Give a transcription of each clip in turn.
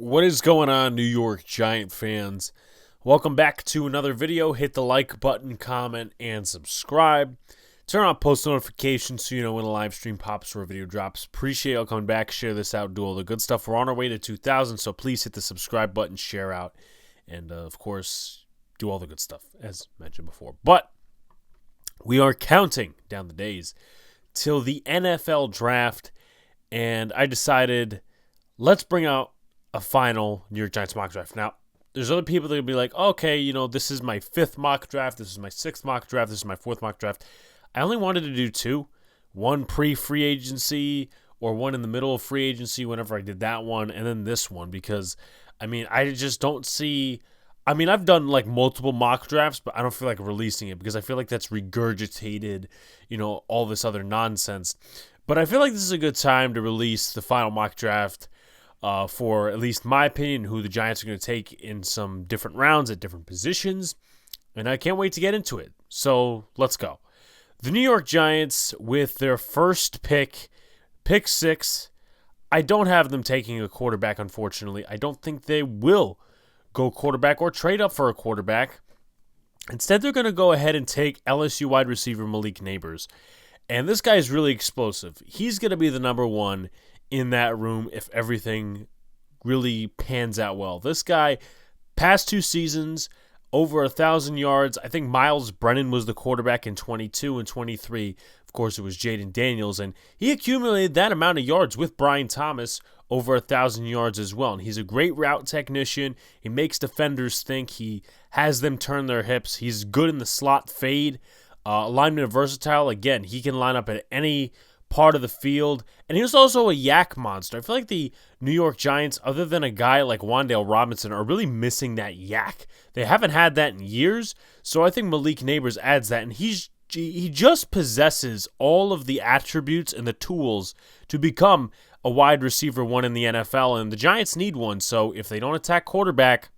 What is going on, New York Giant fans? Welcome back to another video. Hit the like button, comment, and subscribe. Turn on post notifications so you know when a live stream pops or a video drops. Appreciate y'all coming back, share this out, do all the good stuff. We're on our way to 2,000, so please hit the subscribe button, share out, and of course, do all the good stuff, as mentioned before. But we are counting down the days till the NFL draft, and I decided let's bring out a final New York Giants mock draft. Now, there's other people that will be like, okay, this is my fifth mock draft, this is my sixth mock draft, this is my fourth mock draft. I only wanted to do two, one pre-free agency or one in the middle of free agency whenever I did that one, and then this one because, I just don't see... I've done like multiple mock drafts, but I don't feel like releasing it because I feel like that's regurgitated, all this other nonsense. But I feel like this is a good time to release the final mock draft for at least my opinion, who the Giants are going to take in some different rounds at different positions. And I can't wait to get into it. So let's go. The New York Giants with their first pick 6. I don't have them taking a quarterback, unfortunately. I don't think they will go quarterback or trade up for a quarterback. Instead, they're going to go ahead and take LSU wide receiver Malik Nabers. And this guy is really explosive. He's going to be the number one in that room if everything really pans out well. This guy, past 2 seasons, over 1,000 yards. I think Miles Brennan was the quarterback in 22 and 23. Of course, it was Jaden Daniels, and he accumulated that amount of yards with Brian Thomas, over 1,000 yards as well. And he's a great route technician. He makes defenders think. He has them turn their hips. He's good in the slot fade. Alignment and versatile. Again, he can line up at any part of the field. And he was also a yak monster. I feel like the New York Giants, other than a guy like Wan'Dale Robinson, are really missing that yak. They haven't had that in years. So I think Malik Nabers adds that. And he just possesses all of the attributes and the tools to become a wide receiver one in the NFL. And the Giants need one. So if they don't attack quarterback,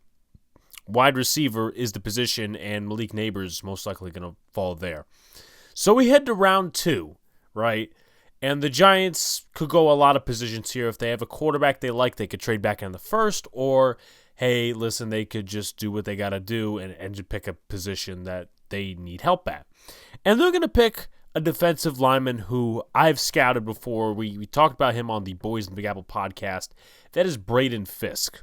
wide receiver is the position. And Malik Nabers is most likely going to fall there. So we head to round 2, right? And the Giants could go a lot of positions here. If they have a quarterback they like, they could trade back in the first. Or, hey, listen, they could just do what they got to do and pick a position that they need help at. And they're going to pick a defensive lineman who I've scouted before. We talked about him on the Boys in the Big Apple podcast. That is Braden Fiske.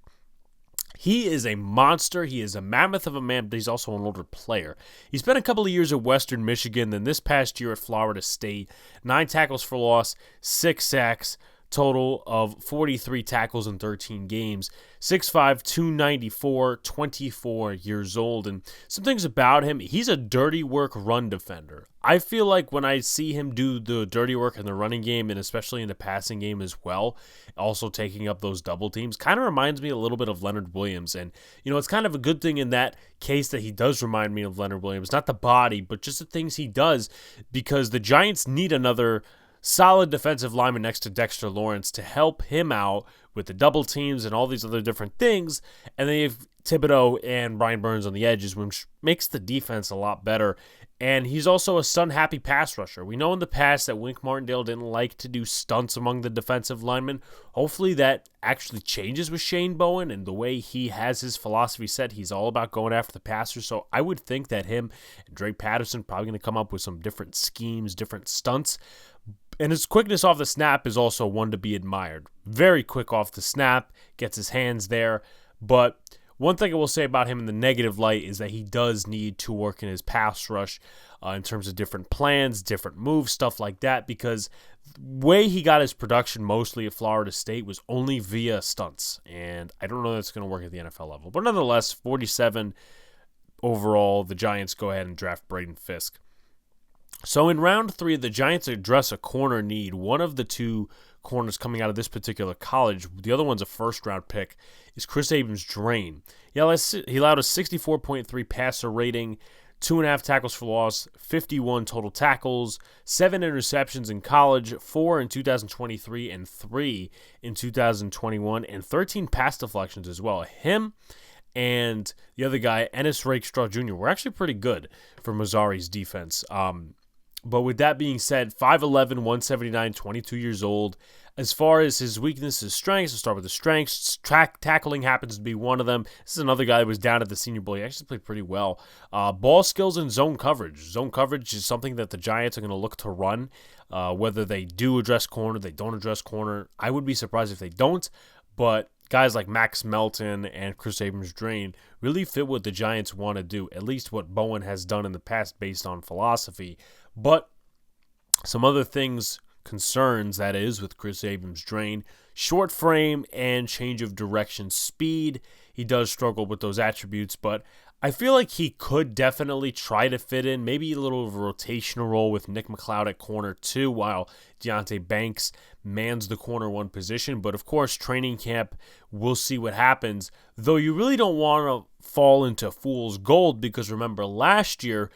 He is a monster. He is a mammoth of a man, but he's also an older player. He spent a couple of years at Western Michigan, then this past year at Florida State. 9 tackles for loss, 6 sacks, total of 43 tackles in 13 games. 6'5", 294, 24 years old. And some things about him, he's a dirty work run defender. I feel like when I see him do the dirty work in the running game and especially in the passing game as well, also taking up those double teams, kind of reminds me a little bit of Leonard Williams. And, it's kind of a good thing in that case that he does remind me of Leonard Williams. Not the body, but just the things he does, because the Giants need another solid defensive lineman next to Dexter Lawrence to help him out with the double teams and all these other different things. And they have Thibodeau and Brian Burns on the edges, which makes the defense a lot better. And he's also a stun-happy pass rusher. We know in the past that Wink Martindale didn't like to do stunts among the defensive linemen. Hopefully that actually changes with Shane Bowen and the way he has his philosophy set. He's all about going after the passer. So I would think that him and Drake Patterson probably going to come up with some different schemes, different stunts. And his quickness off the snap is also one to be admired. Very quick off the snap, gets his hands there. But one thing I will say about him in the negative light is that he does need to work in his pass rush in terms of different plans, different moves, stuff like that, because the way he got his production mostly at Florida State was only via stunts. And I don't know that's going to work at the NFL level. But nonetheless, 47 overall, the Giants go ahead and draft Braden Fiske. So in round 3, the Giants address a corner need. One of the 2 corners coming out of this particular college, the other one's a first-round pick, is Chris Abrams-Draine. He allowed a 64.3 passer rating, 2.5 tackles for loss, 51 total tackles, 7 interceptions in college, 4 in 2023 and 3 in 2021, and 13 pass deflections as well. Him and the other guy, Ennis Rakestraw Jr., were actually pretty good for Mazzari's defense. But with that being said, 5'11", 179, 22 years old. As far as his weaknesses, strengths, we'll start with the strengths. Tackling happens to be one of them. This is another guy who was down at the Senior Bowl. He actually played pretty well. Ball skills and zone coverage. Zone coverage is something that the Giants are going to look to run. Whether they do address corner, they don't address corner. I would be surprised if they don't. But guys like Max Melton and Chris Abrams-Draine really fit what the Giants want to do, at least what Bowen has done in the past based on philosophy. But some other concerns, that is, with Chris Abrams-Draine, short frame and change of direction speed. He does struggle with those attributes, but I feel like he could definitely try to fit in, maybe a little of a rotational role with Nick McLeod at corner 2, while Deonte Banks mans the corner 1 position. But of course, training camp, we'll see what happens, though you really don't want to fall into fool's gold, because remember last year,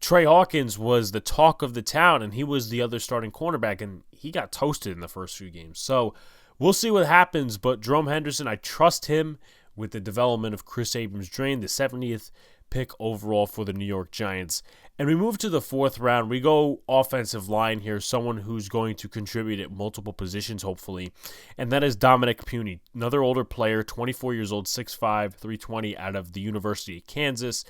Trey Hawkins was the talk of the town, and he was the other starting cornerback, and he got toasted in the first few games. So we'll see what happens, but Jerome Henderson, I trust him with the development of Chris Abrams-Draine, the 70th pick overall for the New York Giants. And we move to the 4th round. We go offensive line here, someone who's going to contribute at multiple positions, hopefully, and that is Dominic Puni, another older player, 24 years old, 6'5", 320, out of the University of Kansas.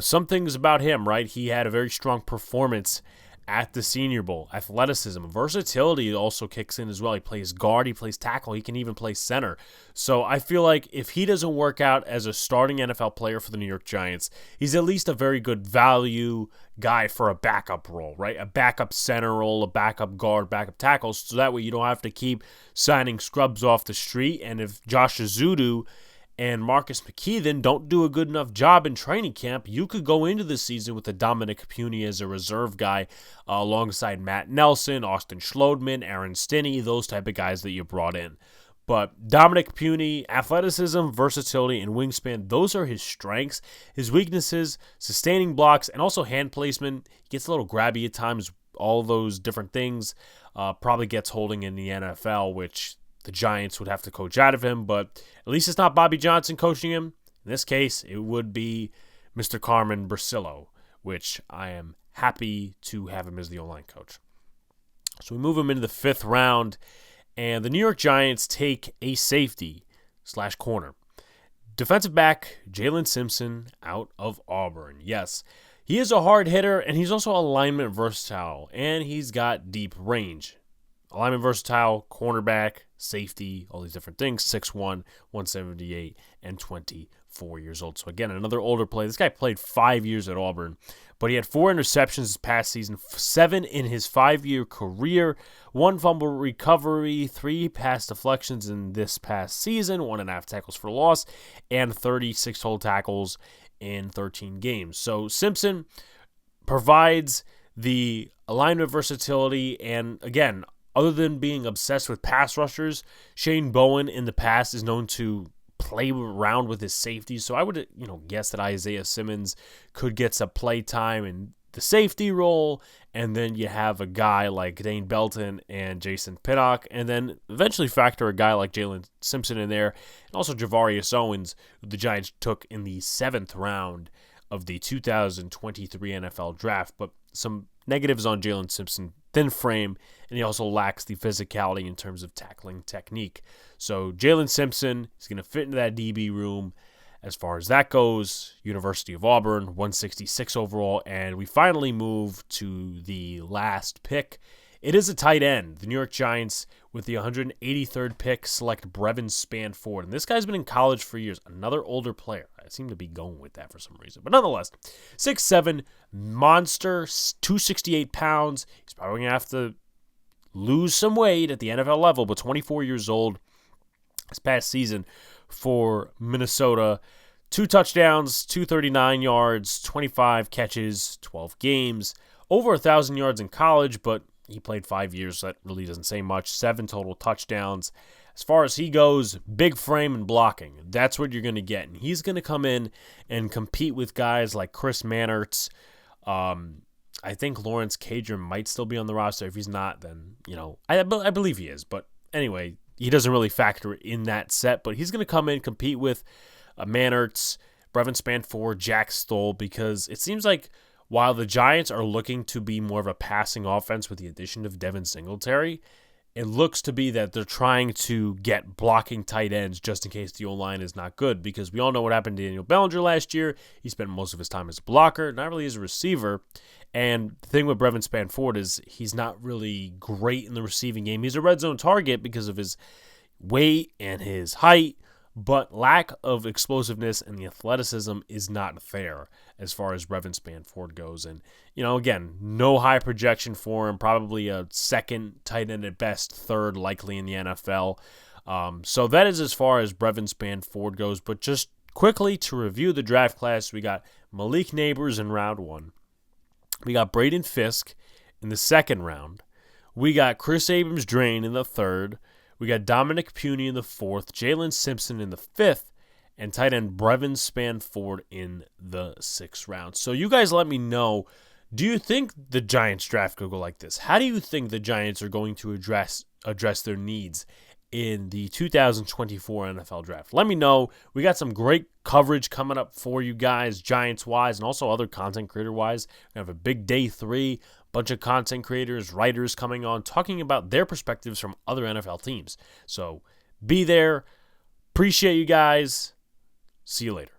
Some things about him, right? He had a very strong performance at the Senior Bowl. Athleticism, versatility also kicks in as well. He plays guard, he plays tackle, he can even play center. So I feel like if he doesn't work out as a starting NFL player for the New York Giants, he's at least a very good value guy for a backup role, right? A backup center role, a backup guard, backup tackle, so that way you don't have to keep signing scrubs off the street. And if Josh Azudu and Marcus McKeithen don't do a good enough job in training camp, you could go into the season with a Dominic Puni as a reserve guy alongside Matt Nelson, Austin Schlodman, Aaron Stinney, those type of guys that you brought in. But Dominic Puni, athleticism, versatility, and wingspan, those are his strengths. His weaknesses, sustaining blocks, and also hand placement. He gets a little grabby at times, all those different things. Probably gets holding in the NFL, which the Giants would have to coach out of him, but at least it's not Bobby Johnson coaching him. In this case, it would be Mr. Carmen Brasillo, which I am happy to have him as the O-line coach. So we move him into the 5th round, and the New York Giants take a safety/corner. Defensive back Jaylen Simpson out of Auburn. Yes, he is a hard hitter, and he's also alignment versatile, and he's got deep range. Alignment versatile, cornerback, safety, all these different things. 6'1", 178, and 24 years old. So again, another older player. This guy played 5 years at Auburn, but he had 4 interceptions this past season, 7 in his 5-year career, 1 fumble recovery, 3 pass deflections in this past season, 1.5 tackles for loss, and 36 total tackles in 13 games. So Simpson provides the alignment versatility, and again, other than being obsessed with pass rushers, Shane Bowen in the past is known to play around with his safety. So I would, guess that Isaiah Simmons could get some play time in the safety role, and then you have a guy like Dane Belton and Jason Pinnock, and then eventually factor a guy like Jaylen Simpson in there, and also Javarius Owens, who the Giants took in the 7th round of the 2023 NFL Draft. But some negatives on Jaylen Simpson: thin frame, and he also lacks the physicality in terms of tackling technique. So Jaylen Simpson is going to fit into that DB room as far as that goes. University of Auburn, 166 overall, and we finally move to the last pick. It is a tight end. The New York Giants, with the 183rd pick, select Brevyn Spann-Ford. And this guy's been in college for years. Another older player. I seem to be going with that for some reason. But nonetheless, 6'7", monster, 268 pounds. He's probably going to have to lose some weight at the NFL level, but 24 years old this past season for Minnesota. 2 touchdowns, 239 yards, 25 catches, 12 games. Over 1,000 yards in college, but he played 5 years, so that really doesn't say much. 7 total touchdowns. As far as he goes, big frame and blocking. That's what you're going to get. And he's going to come in and compete with guys like Chris Mannertz. I think Lawrence Cager might still be on the roster. If he's not, then, I believe he is. But anyway, he doesn't really factor in that set. But he's going to come in, compete with Mannertz, Brevyn Spann-Ford, Jack Stoll, because it seems like while the Giants are looking to be more of a passing offense with the addition of Devin Singletary, it looks to be that they're trying to get blocking tight ends just in case the O-line is not good, because we all know what happened to Daniel Bellinger last year. He spent most of his time as a blocker, not really as a receiver. And the thing with Brevyn Spann-Ford is he's not really great in the receiving game. He's a red zone target because of his weight and his height, but lack of explosiveness and the athleticism is not there as far as Brevyn Spann-Ford goes. And, again, no high projection for him, probably a second tight end at best, third likely in the NFL. So that is as far as Brevyn Spann-Ford goes. But just quickly to review the draft class, we got Malik Nabers in round 1. We got Braden Fiske in the 2nd round. We got Chris Abrams-Draine in the 3rd. We got Dominic Puni in the 4th, Jaylen Simpson in the 5th, and tight end Brevyn Spann-Ford in the 6th round. So you guys let me know, do you think the Giants draft could go like this? How do you think the Giants are going to address their needs in the 2024 NFL draft? Let me know. We got some great coverage coming up for you guys, Giants-wise, and also other content creator-wise. We have a big day 3. Bunch of content creators, writers coming on, talking about their perspectives from other NFL teams. So be there. Appreciate you guys. See you later.